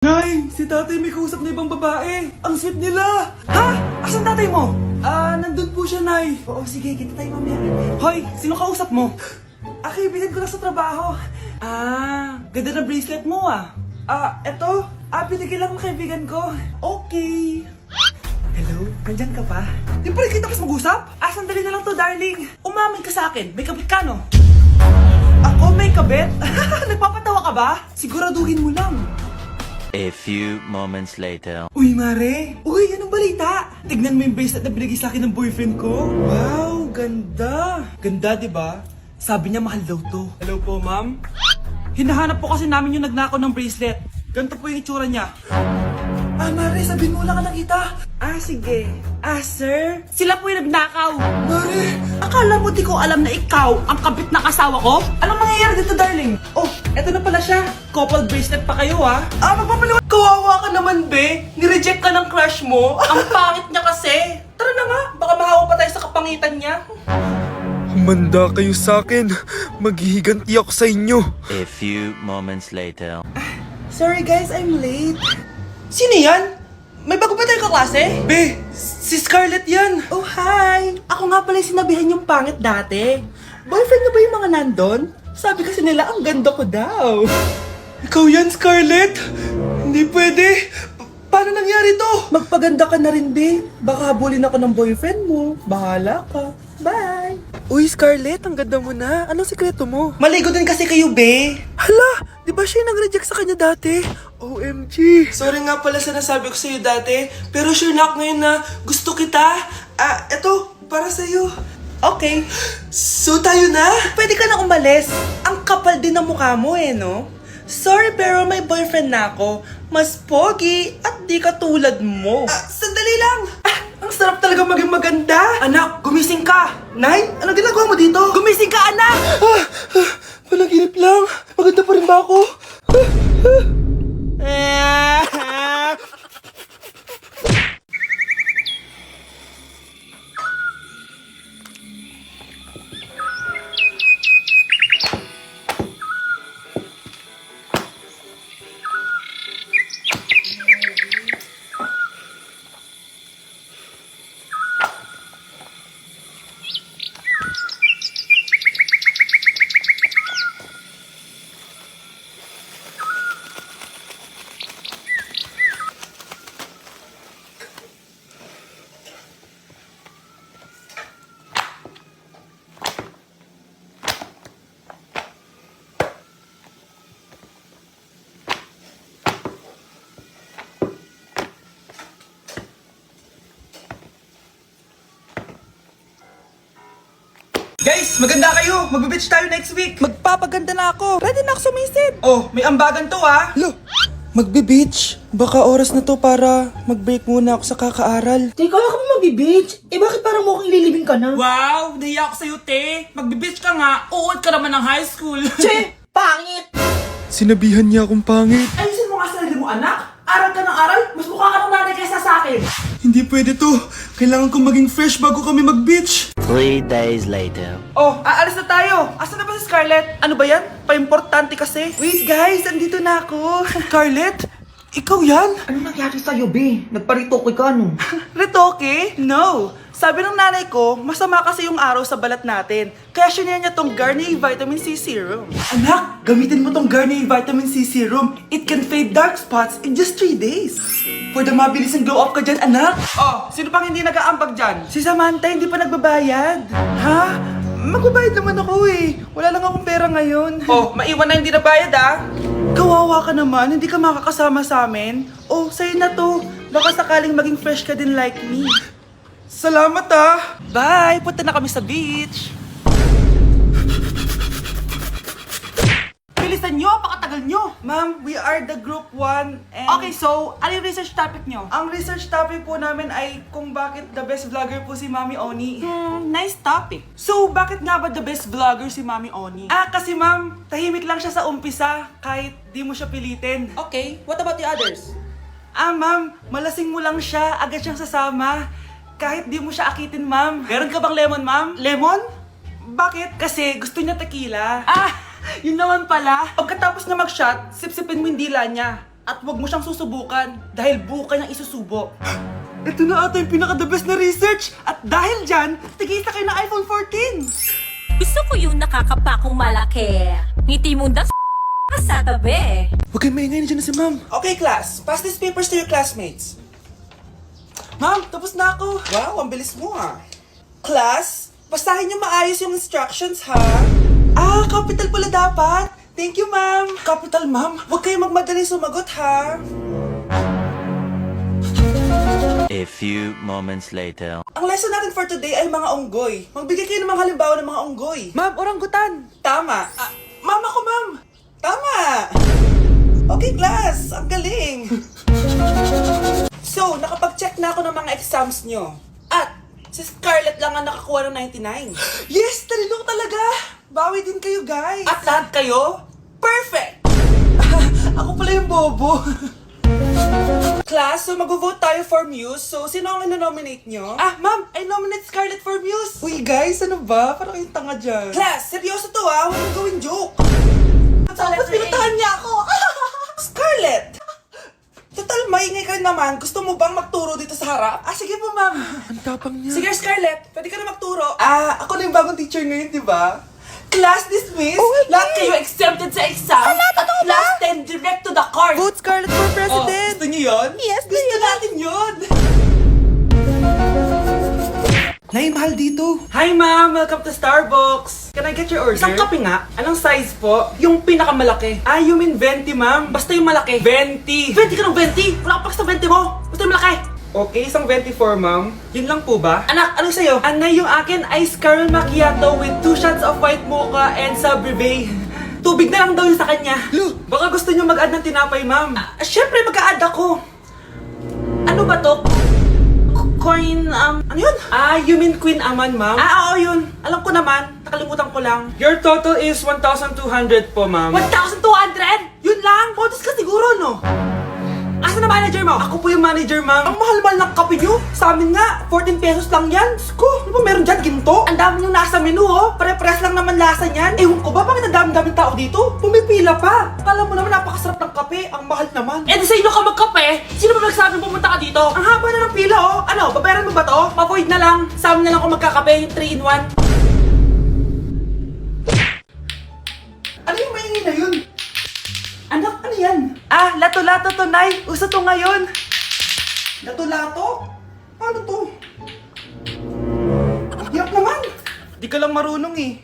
Nay, si tatay may kausap na ibang babae. Ang sweet nila. Ha? Asan tatay mo? Nandun po siya, Nay. Oo, sige, kita tayo mamaya. Hoy, sino kausap mo? Kaibigan ko lang sa trabaho. Ganda ng bracelet mo eto. Binigyan lang ng kaibigan ko. Okay. Hello? Nandyan ka pa? Di pa rin kita mas mag-usap? Sandali na lang to, darling. Umamin ka sa akin. May kabit ka, no? Ako may kabit? Nagpapatawa ka ba? Siguraduhin mo lang. A few moments later. Uy, Mare! Uy, anong balita? Tignan mo yung bracelet na binigay sa akin ng boyfriend ko. Wow, ganda! Ganda, di ba? Sabi niya mahal daw to. Hello po, ma'am? Hinahanap po kasi namin yung nagnakaw ng bracelet. Ganito po yung itsura niya. Mare, sabihin mo lang ka nakita. Sige. Sir? Sila po yung nagnakaw. Mare! Akala mo di ko alam na ikaw ang kabit ng asawa ko? Anong mangyayari dito, darling? Eto na pala siya. Couple bracelet pa kayo, magpapaliwan. Kawawa ka naman, be. Nireject ka ng crush mo. Ang pangit niya kasi. Tara na nga, baka mahawa pa tayo sa kapangitan niya. Humanda kayo sa akin. Maghihiganti ako sa inyo. A few moments later. Sorry guys, I'm late. Sino yan? May bago ba tayong kaklase? Be, si Scarlett yan. Oh, hi. Ako nga pala yung sinabihan yung pangit dati. Boyfriend na ba yung mga nandun? Sabi kasi nila, ang ganda ko daw. Ikaw yan, Scarlett? Hindi pwede. Paano nangyari to? Magpaganda ka na rin, be. Baka habulin ako ng boyfriend mo. Bahala ka. Bye. Uy, Scarlett, ang ganda mo na. Anong sikreto mo? Maligo din kasi kayo, be. Hala, di ba siya yung nag-reject sa kanya dati? OMG. Sorry nga pala sa nasabi ko sa'yo dati, pero sure na ako ngayon na gusto kita. Eto, para sa'yo. Okay. So tayo na? Pwede ka na umalis. Ang kapal din ng mukha mo no? Sorry pero may boyfriend na ako. Mas pogi at di katulad mo. Sandali lang. Ang sarap talaga maging maganda. Anak, gumising ka. Nay, ano ginagawa mo dito? Gumising ka, anak! Panaginip lang. Maganda pa rin ba ako? Guys, maganda kayo. Magbe-beach tayo next week. Magpapaganda na ako. Ready na ako sumisid. May ambagan to Lo, magbe-beach? Baka oras na to para mag-break muna ako sa kakaaral. Teka, kaya ka mo mag-beach? Bakit parang mukhang ililibing ka na? Wow, nahiya ako sa'yo, te. Magbe-beach ka nga. Uod ka naman ng high school. Che! Pangit! Sinabihan niya akong pangit. Ayusin mo nga sarili mo, anak. Aral ka ng aral. Mas mukha ka ng nanay kaysa sa akin. Hindi pwede to. Kailangan kong maging fresh bago kami mag-beach. 3 days later. Aalis na tayo. Asan na ba si Scarlett? Ano ba yan? Pa-importante kasi. Wait, guys. Andito na ako. Scarlett? Ikaw yan? Ano nangyari sa'yo, be? Nagparitoke ka, no? Retoke? No. Sabi ng nanay ko, masama kasi yung araw sa balat natin. Kaya sinaya niya tong Garnier Vitamin C Serum. Anak, gamitin mo tong Garnier Vitamin C Serum. It can fade dark spots in just 3 days. For the mabilis and glow up ka dyan, anak. Sino pang hindi nag-aambag dyan? Si Samantha hindi pa nagbabayad. Ha? Magbabayad naman ako eh. Wala lang akong pera ngayon. Maiwan na hindi nabayad Kawawa ka naman, hindi ka makakasama sa amin. Sa'yo na to. Baka sakaling maging fresh ka din like me. Salamat Bye! Punta na kami sa beach. Bilisan nyo, pakatagal nyo. Ma'am, we are the group 1 and... Okay, so, ano yung research topic nyo? Ang research topic po namin ay kung bakit the best vlogger po si Mami Oni. Nice topic. So, bakit nga ba the best vlogger si Mami Oni? Kasi ma'am, tahimik lang siya sa umpisa kahit di mo siya pilitin. Okay, what about the others? Ma'am, malasing mo lang siya, agad siyang sasama. Kahit di mo siya akitin, ma'am. Meron ka bang lemon, ma'am? Lemon? Bakit? Kasi gusto niya tequila. Yun naman pala. Pagkatapos na mag-shot, sipsipin mo yung dila niya. At huwag mo siyang susubukan dahil buka niyang isusubo. Ito na ata yung pinaka-the best na research. At dahil dyan, tigisa kayo ng iPhone 14. Gusto ko yung nakakapakong malaki. Ngiti mo daw sa tabi. Huwag kayong maingay, nandiyan na si ma'am. Okay, class. Pass these papers to your classmates. Ma'am, tapos na ako. Wow, ang bilis mo ah. Class, basahin niyo maayos yung instructions ha. Ah, capital pala dapat. Thank you, ma'am. Capital, ma'am. Huwag kayong magmadali sumagot ha. A few moments later. Ang lesson natin for today ay mga unggoy. Magbigay kayo ng mga halimbawa ng mga unggoy. Ma'am, oranggutan. Tama. Ma'am ako, ma'am. Tama! Okay, class. Ang galing. So, nakapag-check na ako ng mga exams nyo. At, si Scarlett lang ang nakakuha ng 99. Yes, talino talaga. Bawi din kayo, guys. At lahat kayo, perfect! Ako pala yung bobo. Class, so mag-vote tayo for Muse. So, sino ang ino-nominate nyo? Ma'am, I nominate Scarlett for Muse. Uy, guys, ano ba? Parang kayong tanga dyan. Class, seryoso to ah. Huwag mong gawin joke. Tapos pinuntahan niya ako. Scarlett! Total, maingay ka rin naman. Gusto mo bang magturo dito sa harap? Sige po, ma'am. Ang tapang niya. Sige, Scarlett. Pwede ka na magturo. Ako na yung bagong teacher ngayon, di ba? Class dismissed. Lahat kayo exempted sa exam. At class 10 direct to the court. Vote Scarlett for president. Gusto niyo yun? Yes, Gusto natin yun. Nay, mahal dito. Hi, ma'am. Welcome to Starbucks. Can I get your order? Isang kape nga. Anong size po? Yung pinakamalaki. You mean 20, ma'am? Basta yung malaki. 20. 20 ka ng 20? Wala ka pa sa 20 mo. Basta yung malaki. Okay, isang 24, ma'am. Yun lang po ba? Anak, anong sa'yo? Anay, yung akin, ice caramel macchiato with 2 shots of white mocha and Sabrivay. Tubig na lang daw yun sa kanya. Baka gusto nyo mag-add ng tinapay, ma'am. Siyempre, mag-a-add ako. Ano ba to? Coin, ano yun? You mean Queen Aman, ma'am? Oo, yun. Alam ko naman. Nakalimutan ko lang. Your total is 1,200 po, ma'am. 1,200? Yun lang? Bonus ka siguro, no? Asa na manager mo? Ako po yung manager, ma'am. Ang mahal-mahal ng kape nyo. Sa amin nga, 14 pesos lang yan. Sko, ano ba meron dyan? Ginto? Ang dami yung nasa menu, oh. Pare-pares lang naman lasa niyan. Ewan ko ba, bakit ang dami-daming tao dito? Pumipila pa. Kala mo naman napakasarap ng kape. Ang mahal naman. Eh, di sa inyo ka magkape? Sino ba nagsabing pumunta ka dito? Ang haba na ng pila, oh. Ano, babayaran mo ba to? Pa-void na lang. Sa amin na lang ako magkakape, yung 3-in-1. Ano yung maingay na yun? Anak, ano yan? Lato-lato to, Nay. Uso to ngayon. Lato-lato? Paano to? Ang hirap naman. Di ka lang marunong eh.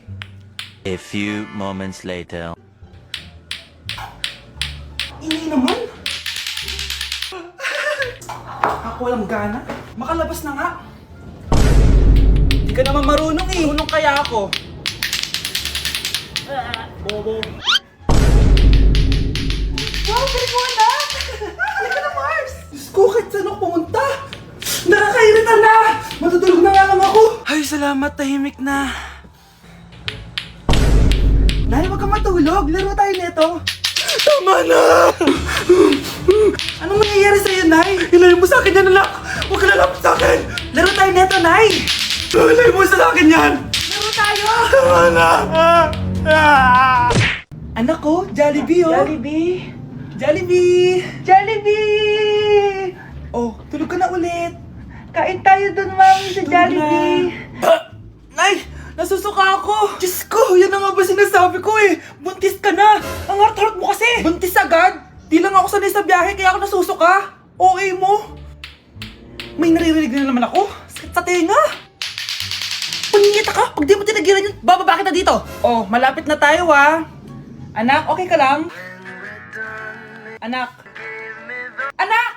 A few moments later. Ini naman. Ako walang gana. Makalabas na nga. Di ka naman marunong eh. Marunong kaya ako. Bobo. Wow, galing mo anak! Halika na, Mars! Diyos ko, kahit saan ako pumunta! Nakakairita na! Matutulog na nga lang ako! Ay, salamat, tahimik na. Nay, huwag kang matulog. Laro tayo nito. Tama na! Anong nangyayari sa'yo, Nay? Ilayo mo sa akin yan, anak! Huwag ka lalapit sa akin! Laro tayo nito, Nay! Ilayo mo sa akin yan! Laro tayo! Tama na! Anak ko, Jollibee, oh! Jollibee! Jollibee! Jollibee! Oh, tulog ka na ulit. Kain tayo dun, mami, sa Jollibee. Nay! Nasusuka ako! Diyos ko, yan na nga ba sinasabi ko eh! Buntis ka na! Ang harot-harot mo kasi! Buntis agad? Di lang ako sanay sa biyahe kaya ako nasusuka. Okay mo? May naririnig na naman ako. Sakit sa tenga. Paningita ka! Pag di mo tinagilan yun, bababa kita dito. Oh, malapit na tayo ah. Anak, okay ka lang? Anak. Anak!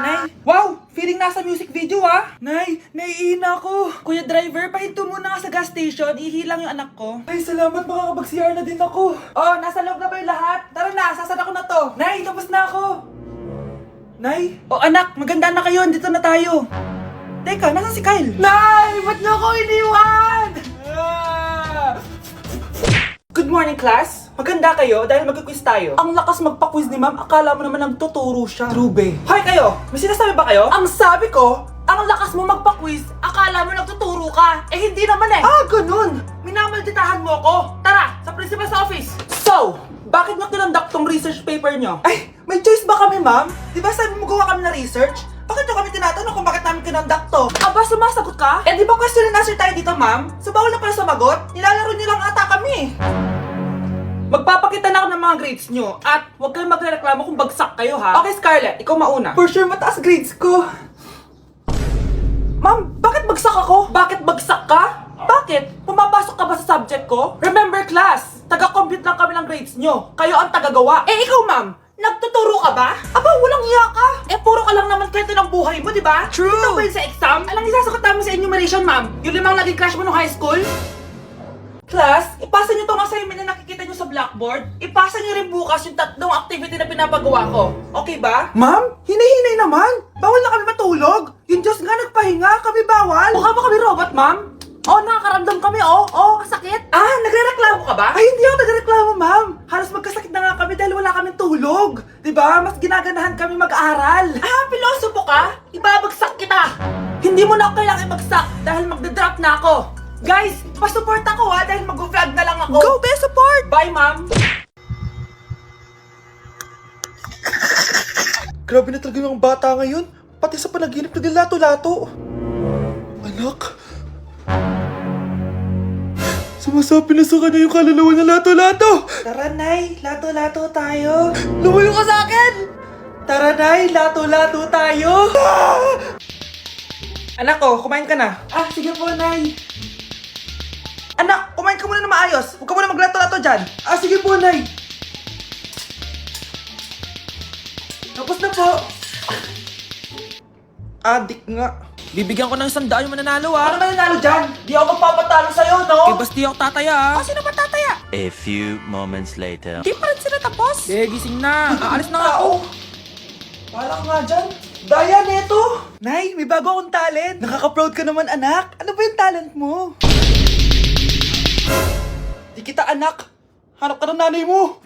Nay. Wow! Feeling nasa music video ah. Nay, naiihina ako. Kuya driver, pahinto muna nga sa gas station. Ihilang yung anak ko. Ay, salamat. Makakapag-CR na din ako. Oh, nasa loob na ba yung lahat? Tara na, sasan ako na to. Nay, tapos na ako. Nay? Oh, anak, maganda na kayo. Dito na tayo. Teka, nasan si Kyle? Nay! Ba't niyo ako iniwan? Good morning, class. Maganda kayo dahil mag-quiz tayo. Ang lakas magpa-quiz ni ma'am, akala mo naman nagtuturo siya. True, be. Hoy kayo! May sinasabi ba kayo? Ang sabi ko, ang lakas mo magpa-quiz, akala mo nagtuturo ka. Eh, hindi naman eh. Ganun. Minamalditahan mo ako. Tara, sa principal's office. So, bakit nyo kinonduct tong research paper nyo? Ay, May choice ba kami, ma'am? Di ba sabi mo gawa kami na research? Bakit nyo kami tinatanong kung bakit namin kinonduct to? Aba, sumasagot ka? Eh, di ba question and answer tayo dito, ma'am? So, bawal na pala sumagot? Nilalaro nyo lang ata kami. Magpapakita na ako ng mga grades nyo at huwag kayong magreklamo kung bagsak kayo, ha? Okay, Scarlett, ikaw mauna. For sure, mataas grades ko. Ma'am, bakit bagsak ako? Bakit bagsak ka? Bakit? Pumapasok ka ba sa subject ko? Remember, class, taga-compute lang kami ng grades nyo. Kayo ang tagagawa. Eh, ikaw, ma'am, nagtuturo ka ba? Aba, walang iya ka. Eh, puro ka lang naman kwento ng buhay mo, di ba? True. Ito ba yun sa exam? Alang isasagot namin sa enumeration, ma'am. Yung 5 naging crush mo nung high school? Class, ipasa niyo tong assignment na nakikita niyo sa blackboard. Ipasa niyo rin bukas yung 3 activity na pinapagawa ko. Okay ba? Ma'am, hinay-hinay naman. Bawal na kami matulog. Yung Diyos nga nagpahinga, kami bawal. Mukha ba kami robot, ma'am? Oo, nakakaramdam kami, oo, kasakit. Ah, nagrereklamo ka ba? Ay, hindi ako nagrereklamo, ma'am. Halos magkasakit na nga kami dahil wala kaming tulog. Diba? Mas ginaganahan kami mag-aral. Ah, pilosopo ka? Ibabagsak kita. Hindi mo na ako kailangan ibagsak dahil magdadrop na ako. Guys, pasupport ako ha dahil mag-vlog na lang ako. Go, be support! Bye, ma'am. Grabe na talaga yung bata ngayon. Pati sa panaginip naglato-lato. Anak. Sumasabi na sa kanya yung kaluluwa na lato-lato. Tara, Nay. Lato-lato tayo. Lumayo ka sa akin! Tara, Nay. Lato-lato tayo. Anak ko, kumain ka na. Ah, sige po, Nay. Anak, kumain ka muna na maayos. Huwag ka muna maglato-lato dyan. Ah, sige po, Nay. Tapos na po. Adik nga. Bibigyan ko ng 100 yung mananalo Ano mananalo dyan? Di ako magpapatalo sa'yo, no? basti ako tataya Sino ba tataya? A few moments later. Di pa rin sila tapos. gising na. Aalis na nga ako. Wala ka nga dyan. Daya neto. Nay, may bago akong talent. Nakaka-proud ka naman, anak. Ano ba yung talent mo? Di kita, anak. Hanap ka ng nanay mo.